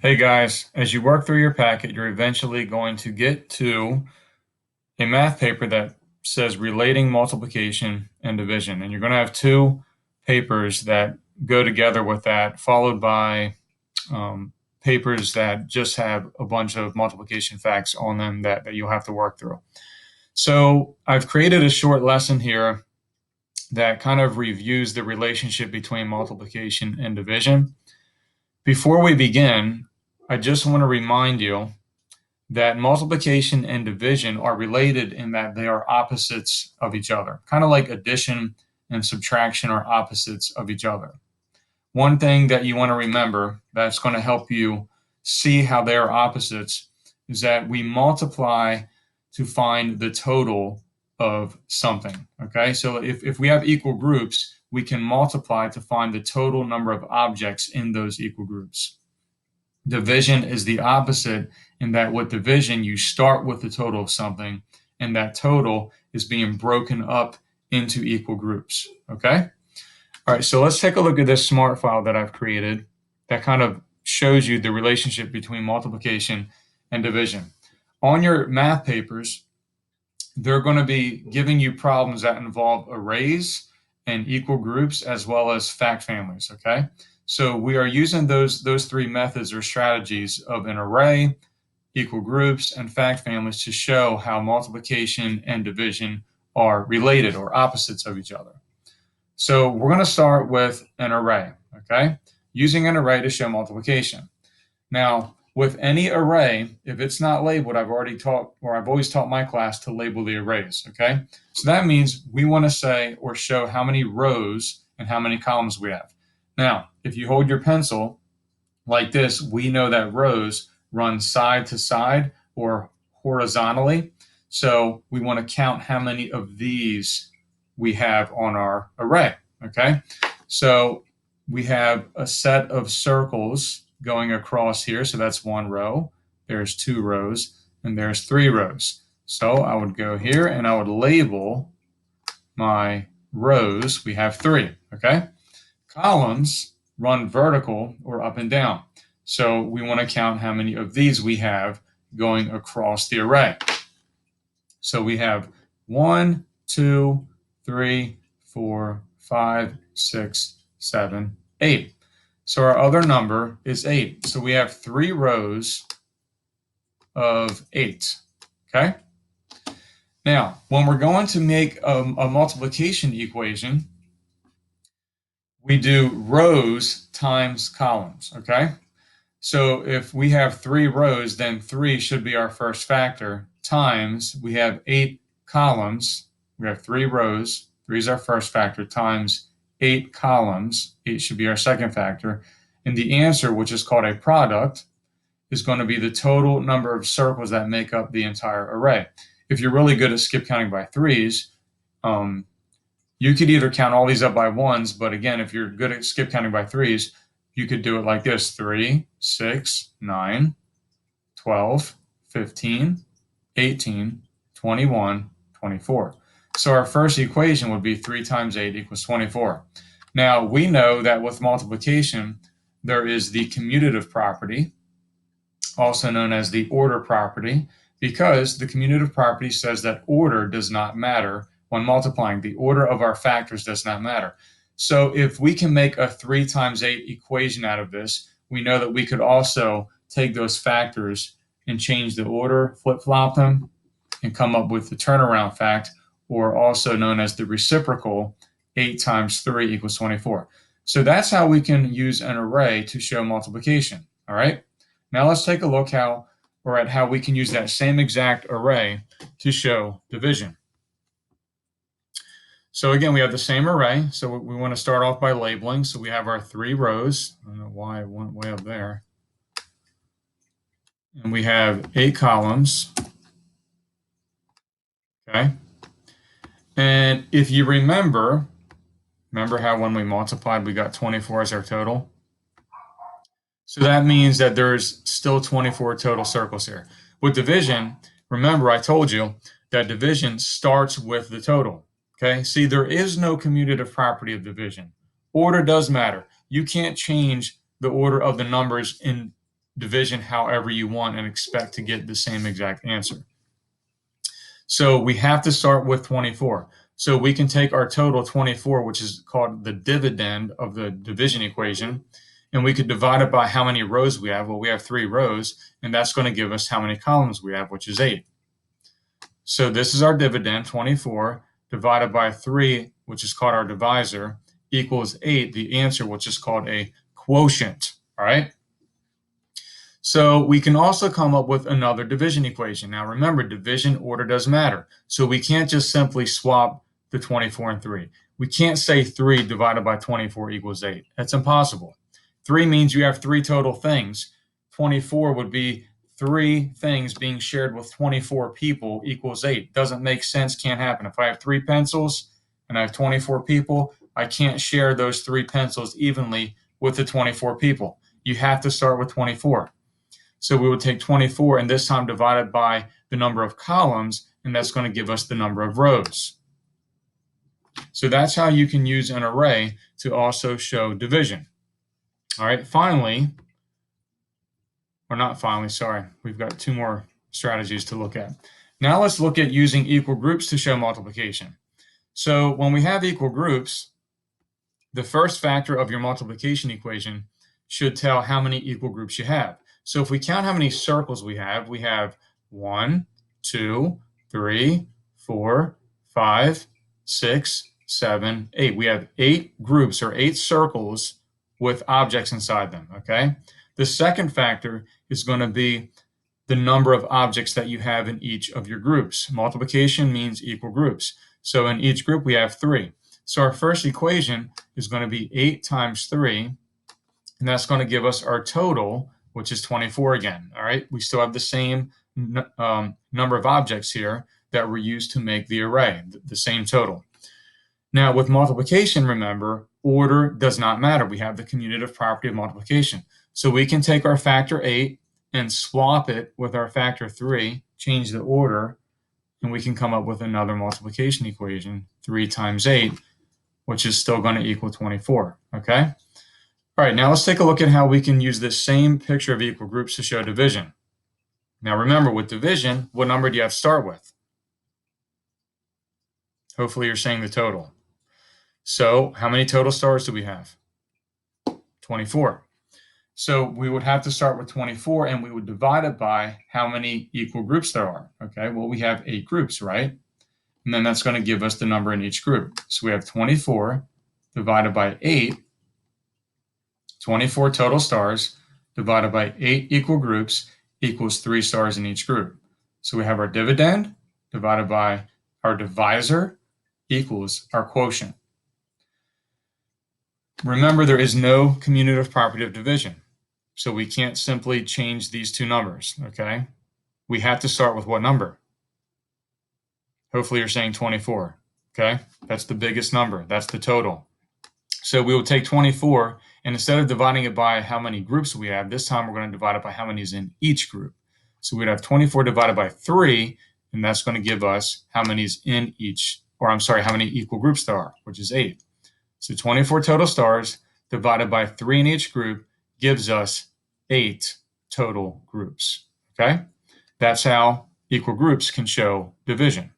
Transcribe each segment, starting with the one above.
Hey guys, as you work through your packet, you're eventually going to get to a math paper that says relating multiplication and division. And you're going to have two papers that go together with that, followed by papers that just have a bunch of multiplication facts on them that you'll have to work through. So I've created a short lesson here that kind of reviews the relationship between multiplication and division. Before we begin, I just want to remind you that multiplication and division are related in that they are opposites of each other, kind of like addition and subtraction are opposites of each other. One thing that you want to remember that's going to help you see how they are opposites is that we multiply to find the total of something. Okay, so if we have equal groups, we can multiply to find the total number of objects in those equal groups. Division is the opposite in that with division, you start with the total of something, and that total is being broken up into equal groups. Okay? All right, so let's take a look at this smart file that I've created that kind of shows you the relationship between multiplication and division. On your math papers, they're going to be giving you problems that involve arrays and equal groups as well as fact families, okay? So we are using those three methods or strategies of an array, equal groups, and fact families to show how multiplication and division are related or opposites of each other. So we're going to start with an array, okay? Using an array to show multiplication. Now, with any array, if it's not labeled, I've always taught my class to label the arrays, okay? So that means we want to say or show how many rows and how many columns we have. Now, if you hold your pencil like this, we know that rows run side to side or horizontally. So we want to count how many of these we have on our array, okay? So we have a set of circles going across here. So that's one row. There's two rows, and there's three rows. So I would go here and I would label my rows. We have three, okay? Columns run vertical or up and down. So we want to count how many of these we have going across the array. So we have 1, 2, 3, 4, 5, 6, 7, 8. So our other number is 8. So we have 3 rows of 8. Okay? Now, when we're going to make a multiplication equation, we do rows times columns. Okay? So if we have 3 rows, then 3 should be our first factor, times we have 8 columns. We have 3 rows. 3 is our first factor, times 8 columns. 8 should be our second factor. And the answer, which is called a product, is going to be the total number of circles that make up the entire array. If you're really good at skip counting by threes, you could either count all these up by ones, but again, if you're good at skip counting by threes, you could do it like this: 3, 6, 9, 12, 15, 18, 21, 24. So our first equation would be 3 times 8 equals 24. Now, we know that with multiplication, there is the commutative property, also known as the order property, because the commutative property says that order does not matter when multiplying. The order of our factors does not matter. So if we can make a 3 times 8 equation out of this, we know that we could also take those factors and change the order, flip-flop them, and come up with the turnaround fact, or also known as the reciprocal. 8 times 3 equals 24. So that's how we can use an array to show multiplication. All right. Now let's take a look at how we can use that same exact array to show division. So again, we have the same array. So we want to start off by labeling. So we have our 3 rows. I don't know why it went way up there. And we have 8 columns. Okay. And if you remember how when we multiplied, we got 24 as our total? So that means that there's still 24 total circles here. With division, remember I told you that division starts with the total. Okay, see, there is no commutative property of division. Order does matter. You can't change the order of the numbers in division however you want and expect to get the same exact answer. So we have to start with 24. So we can take our total 24, which is called the dividend of the division equation, and we could divide it by how many rows we have. Well, we have 3 rows, and that's going to give us how many columns we have, which is 8. So this is our dividend, 24, divided by 3, which is called our divisor, equals 8, the answer, which is called a quotient. All right? So we can also come up with another division equation. Now remember, division order does matter. So we can't just simply swap the 24 and 3. We can't say 3 divided by 24 equals 8. That's impossible. 3 means you have 3 total things. 24 would be 3 things being shared with 24 people equals 8. Doesn't make sense, can't happen. If I have 3 pencils and I have 24 people, I can't share those 3 pencils evenly with the 24 people. You have to start with 24. So we would take 24 and this time divided by the number of columns, and that's going to give us the number of rows. So that's how you can use an array to also show division. All right, finally, or not finally, sorry, we've got 2 more strategies to look at. Now let's look at using equal groups to show multiplication. So when we have equal groups, the first factor of your multiplication equation should tell how many equal groups you have. So if we count how many circles we have 1, 2, 3, 4, 5, 6, 7, 8. We have 8 groups or 8 circles with objects inside them, okay? The second factor is going to be the number of objects that you have in each of your groups. Multiplication means equal groups. So in each group we have 3. So our first equation is going to be 8 times 3, and that's going to give us our total, which is 24 again. All right, we still have the same number of objects here that were used to make the array, the same total. Now with multiplication, remember, order does not matter. We have the commutative property of multiplication. So we can take our factor 8 and swap it with our factor 3, change the order, and we can come up with another multiplication equation, 3 times 8, which is still going to equal 24, okay? All right, now let's take a look at how we can use this same picture of equal groups to show division. Now remember, with division, what number do you have to start with? Hopefully you're saying the total. So how many total stars do we have? 24. So we would have to start with 24 and we would divide it by how many equal groups there are. Okay, well, we have 8 groups, right? And then that's going to give us the number in each group. So we have 24 divided by 8, 24 total stars divided by 8 equal groups equals 3 stars in each group. So we have our dividend divided by our divisor equals our quotient. Remember, there is no commutative property of division. So we can't simply change these 2 numbers, okay? We have to start with what number? Hopefully you're saying 24, okay? That's the biggest number. That's the total. So we will take 24, and instead of dividing it by how many groups we have, this time we're going to divide it by how many is in each group. So we'd have 24 divided by 3, and that's going to give us how many is in each, or I'm sorry, how many equal groups there are, which is 8. So 24 total stars divided by 3 in each group gives us 8 total groups, okay? That's how equal groups can show division.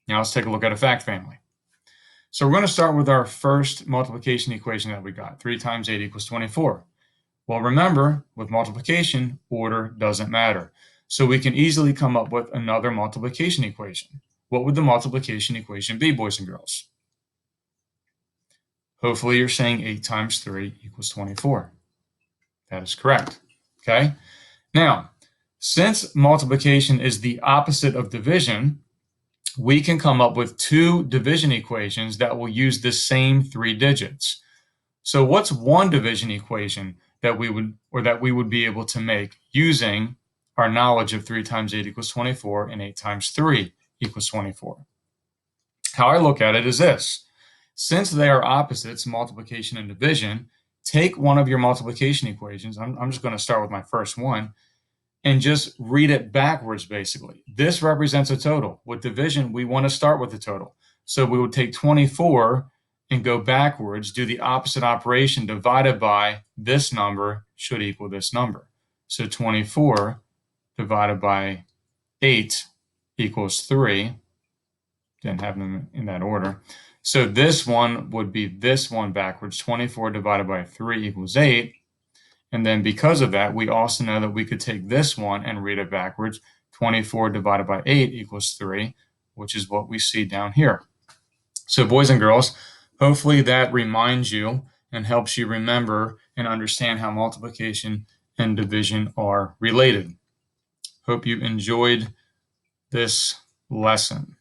Now let's take a look at a fact family. So we're going to start with our first multiplication equation that we got. 3 times 8 equals 24. Well, remember, with multiplication, order doesn't matter. So we can easily come up with another multiplication equation. What would the multiplication equation be, boys and girls? Hopefully you're saying 8 times 3 equals 24. That is correct, okay? Now, since multiplication is the opposite of division, we can come up with 2 division equations that will use the same 3 digits. So what's one division equation that we would be able to make using our knowledge of 3 times 8 equals 24 and 8 times 3 equals 24? How I look at it is this. Since they are opposites, multiplication and division, take one of your multiplication equations. I'm just going to start with my first one and just read it backwards, basically. This represents a total. With division, we want to start with the total. So we would take 24 and go backwards, do the opposite operation, divided by this number should equal this number. So 24 divided by 8 equals 3. Didn't have them in that order. So this one would be this one backwards. 24 divided by 3 equals 8. And then because of that, we also know that we could take this one and read it backwards. 24 divided by 8 equals 3, which is what we see down here. So boys and girls, hopefully that reminds you and helps you remember and understand how multiplication and division are related. Hope you enjoyed this lesson.